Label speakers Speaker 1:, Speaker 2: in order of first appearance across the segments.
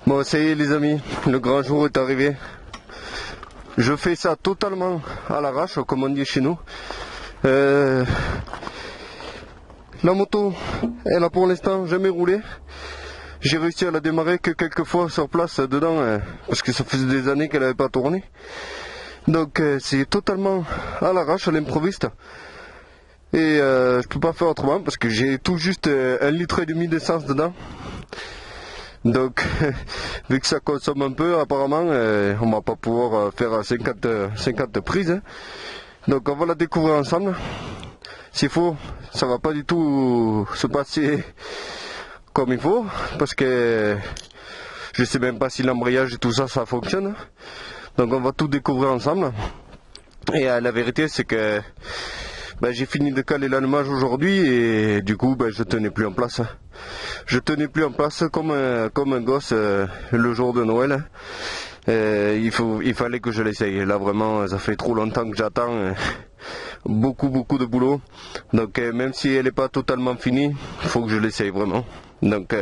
Speaker 1: Bon, ça y est les amis, le grand jour est arrivé. Je fais ça totalement à l'arrache, comme on dit chez nous. La moto, elle a pour l'instant jamais roulé. J'ai réussi à la démarrer que quelques fois sur place dedans, parce que ça faisait des années qu'elle n'avait pas tourné. Donc c'est totalement à l'arrache, à l'improviste. Et je peux pas faire autrement, parce que j'ai tout juste 1,5 litre d'essence dedans. Donc, vu que ça consomme un peu, apparemment, on va pas pouvoir faire 50 prises. Hein. Donc, on va la découvrir ensemble. S'il faut, ça va pas du tout se passer comme il faut, parce que je sais même pas si l'embrayage et tout ça, ça fonctionne. Donc, on va tout découvrir ensemble. Et la vérité, c'est que j'ai fini de caler l'allumage aujourd'hui et du coup, je tenais plus en place. Je tenais plus en place comme un gosse le jour de Noël. Il fallait que je l'essaye. Là vraiment, ça fait trop longtemps que j'attends. Beaucoup de boulot. Donc même si elle n'est pas totalement finie, il faut que je l'essaye vraiment. Donc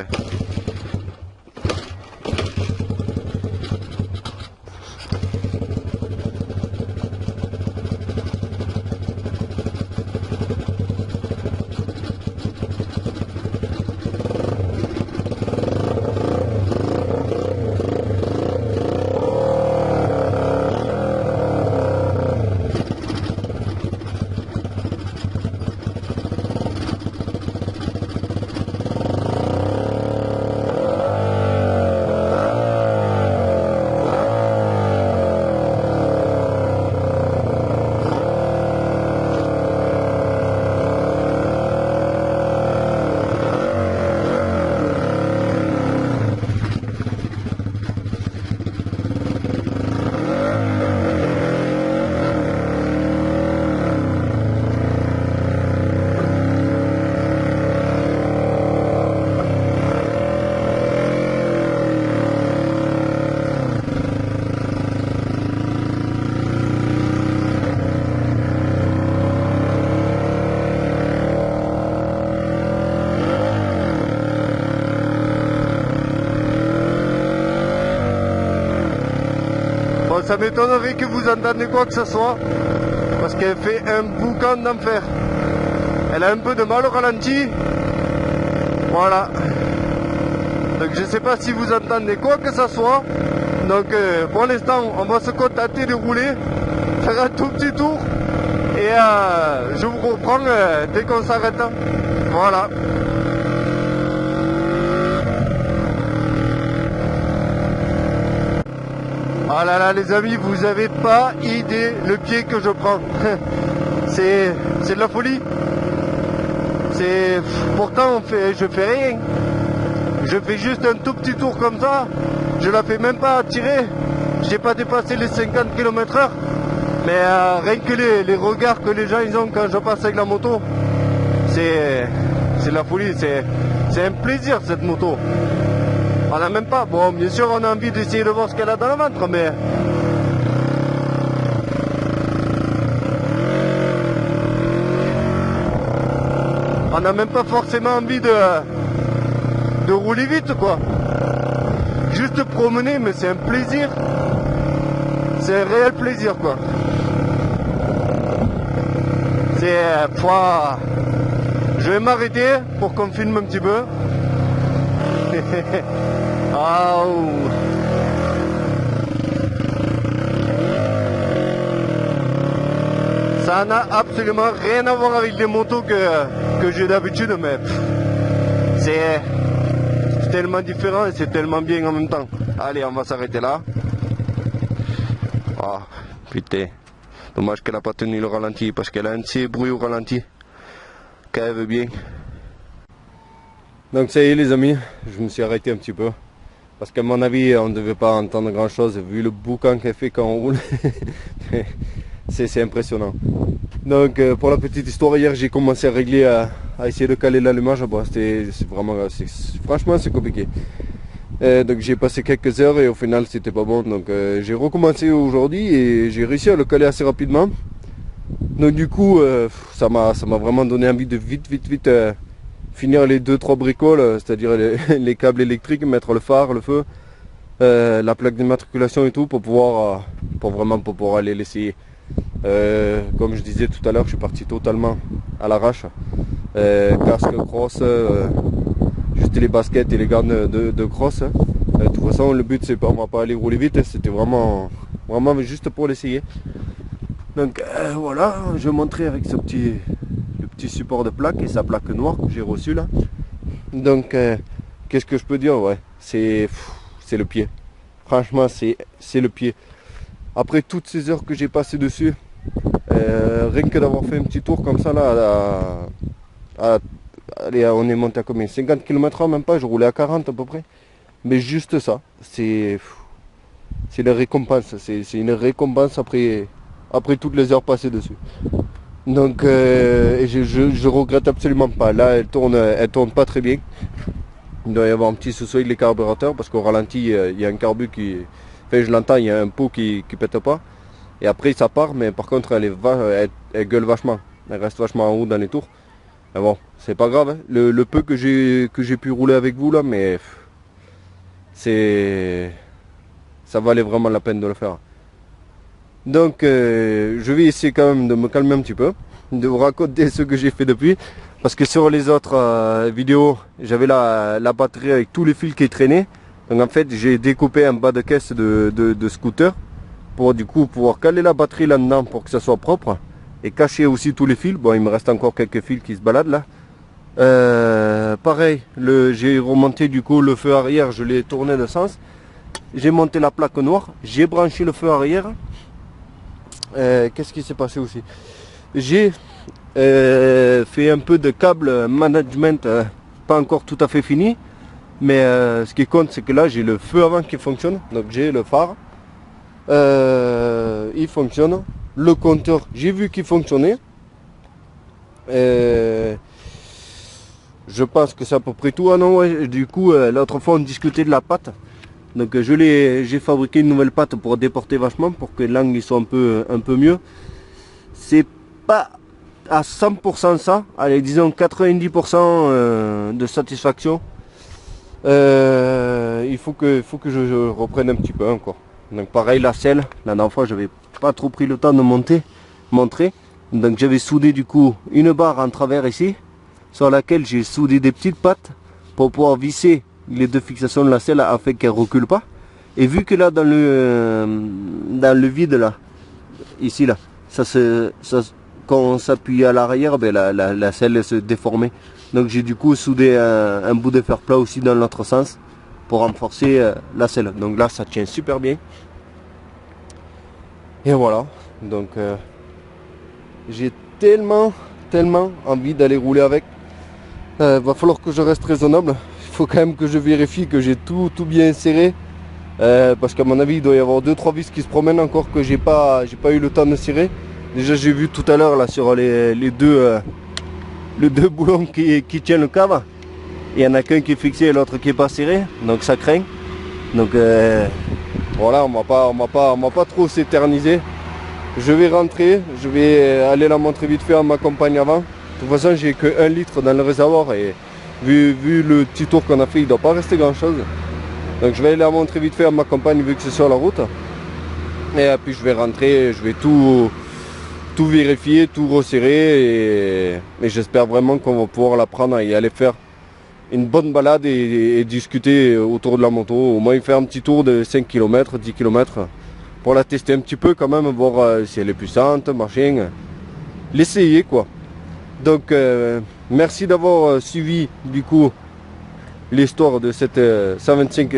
Speaker 1: ça m'étonnerait que vous entendez quoi que ce soit, parce qu'elle fait un boucan d'enfer. Elle a un peu de mal au ralenti. Voilà. Donc je sais pas si vous entendez quoi que ce soit. Donc pour l'instant, on va se contenter de rouler, faire un tout petit tour, et je vous reprends dès qu'on s'arrête. Voilà. Ah là là les amis, vous avez pas idée le pied que je prends. C'est de la folie. Pourtant je fais rien. Je fais juste un tout petit tour comme ça. Je la fais même pas tirer. J'ai pas dépassé les 50 km/h. Mais rien que les regards que les gens ils ont quand je passe avec la moto, c'est de la folie. C'est un plaisir cette moto. On n'a même pas, bon bien sûr on a envie d'essayer de voir ce qu'elle a dans le ventre, mais on n'a même pas forcément envie de rouler vite quoi. Juste promener, mais c'est un plaisir. C'est un réel plaisir quoi. C'est je vais m'arrêter pour qu'on filme un petit peu. Oh. Ça n'a absolument rien à voir avec les motos que j'ai d'habitude, mais c'est tellement différent et c'est tellement bien en même temps. Allez, on va s'arrêter là. Oh, putain. Dommage qu'elle n'a pas tenu le ralenti parce qu'elle a un de ces bruits au ralenti qu'elle veut bien. Donc ça y est les amis, je me suis arrêté un petit peu. Parce qu'à mon avis, on ne devait pas entendre grand chose vu le boucan qu'elle fait quand on roule. C'est impressionnant. Donc pour la petite histoire, hier j'ai commencé à régler, à essayer de caler l'allumage. Bon, franchement c'est compliqué. Donc j'ai passé quelques heures et au final c'était pas bon. Donc j'ai recommencé aujourd'hui et j'ai réussi à le caler assez rapidement. Donc du coup ça m'a vraiment donné envie de vite finir les 2-3 bricoles, c'est-à-dire les câbles électriques, mettre le phare, le feu, la plaque d'immatriculation et tout pour pouvoir aller l'essayer. Comme je disais tout à l'heure, je suis parti totalement à l'arrache. Casque, crosse, juste les baskets et les gants de crosse. De toute façon le but c'est pas, on va pas aller rouler vite, c'était vraiment juste pour l'essayer. Donc voilà, je vais montrer avec le petit support de plaque et sa plaque noire que j'ai reçue là. Donc qu'est-ce que je peux dire, ouais, c'est le pied. Franchement c'est le pied. Après toutes ces heures que j'ai passées dessus, rien que d'avoir fait un petit tour comme ça là, allez, on est monté à combien, 50 km/h, même pas, je roulais à 40 à peu près. Mais juste ça, c'est une récompense, c'est une récompense après toutes les heures passées dessus. Donc je regrette absolument pas. Là elle tourne pas très bien. Il doit y avoir un petit souci avec les carburateurs parce qu'au ralenti il y a un carbu qui, enfin je l'entends, il y a un pot qui pète pas. Et après ça part, mais par contre elle gueule vachement. Elle reste vachement en haut dans les tours. Mais bon, c'est pas grave, hein. Le peu que j'ai pu rouler avec vous là, mais ça valait vraiment la peine de le faire. Donc je vais essayer quand même de me calmer un petit peu, de vous raconter ce que j'ai fait depuis. Parce que sur les autres vidéos, j'avais la batterie avec tous les fils qui traînaient. Donc en fait j'ai découpé un bas de caisse de scooter pour du coup pouvoir caler la batterie là-dedans pour que ça soit propre. Et cacher aussi tous les fils. Bon, il me reste encore quelques fils qui se baladent là. Pareil, j'ai remonté du coup le feu arrière, je l'ai tourné de sens. J'ai monté la plaque noire, j'ai branché le feu arrière. Qu'est-ce qui s'est passé aussi? J'ai fait un peu de câble management, pas encore tout à fait fini. Mais ce qui compte, c'est que là j'ai le feu avant qui fonctionne. Donc j'ai le phare. Il fonctionne. Le compteur, j'ai vu qu'il fonctionnait. Je pense que c'est à peu près tout. Ah non, ouais, du coup, l'autre fois on discutait de la pâte. Donc j'ai fabriqué une nouvelle pâte pour déporter vachement, pour que l'angle soit un peu mieux. C'est pas à 100% ça. Allez, disons 90% de satisfaction. Il faut que je reprenne un petit peu encore. Donc pareil, la selle, la dernière fois j'avais pas trop pris le temps de montrer. Donc j'avais soudé du coup une barre en travers ici, sur laquelle j'ai soudé des petites pattes pour pouvoir visser les deux fixations de la selle afin qu'elle recule pas. Et vu que là dans le vide là, ici là, quand on s'appuie à l'arrière, ben la selle se déformait. Donc j'ai du coup soudé un bout de fer plat aussi dans l'autre sens pour renforcer la selle. Donc là ça tient super bien. Et voilà, donc j'ai tellement envie d'aller rouler avec. Va falloir que je reste raisonnable. Il faut quand même que je vérifie que j'ai tout bien serré. Parce qu'à mon avis il doit y avoir 2-3 vis qui se promènent encore que j'ai pas eu le temps de serrer. Déjà j'ai vu tout à l'heure là sur les deux boulons qui tiennent le câble. Il y en a qu'un qui est fixé et l'autre qui est pas serré. Donc ça craint. Donc voilà, on va pas trop s'éterniser. Je vais rentrer, je vais aller la montrer vite fait à ma compagne avant. De toute façon j'ai que 1 litre dans le réservoir et vu le petit tour qu'on a fait, il ne doit pas rester grand chose. Donc je vais aller la montrer vite fait à ma compagne vu que c'est sur la route. Et puis je vais rentrer, je vais tout vérifier, tout resserrer et j'espère vraiment qu'on va pouvoir la prendre et aller faire une bonne balade et discuter autour de la moto. Au moins faire un petit tour de 5 km, 10 km pour la tester un petit peu quand même, voir si elle est puissante, machin, l'essayer quoi. Donc merci d'avoir suivi du coup l'histoire de cette 125,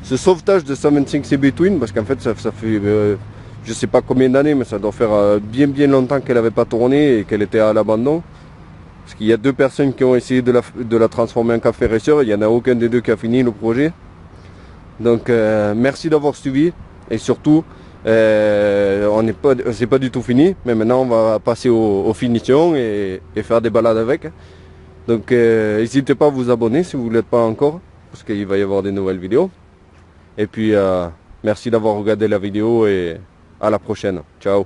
Speaker 1: ce sauvetage de 125 CB Twin, parce qu'en fait ça fait je sais pas combien d'années, mais ça doit faire bien longtemps qu'elle n'avait pas tourné et qu'elle était à l'abandon. Parce qu'il y a 2 personnes qui ont essayé de la transformer en café racer, il n'y en a aucun des 2 qui a fini le projet. Donc merci d'avoir suivi et surtout c'est pas du tout fini, mais maintenant on va passer aux finitions et faire des balades avec. Donc n'hésitez pas à vous abonner si vous ne l'êtes pas encore, parce qu'il va y avoir des nouvelles vidéos. Et puis merci d'avoir regardé la vidéo et à la prochaine. Ciao.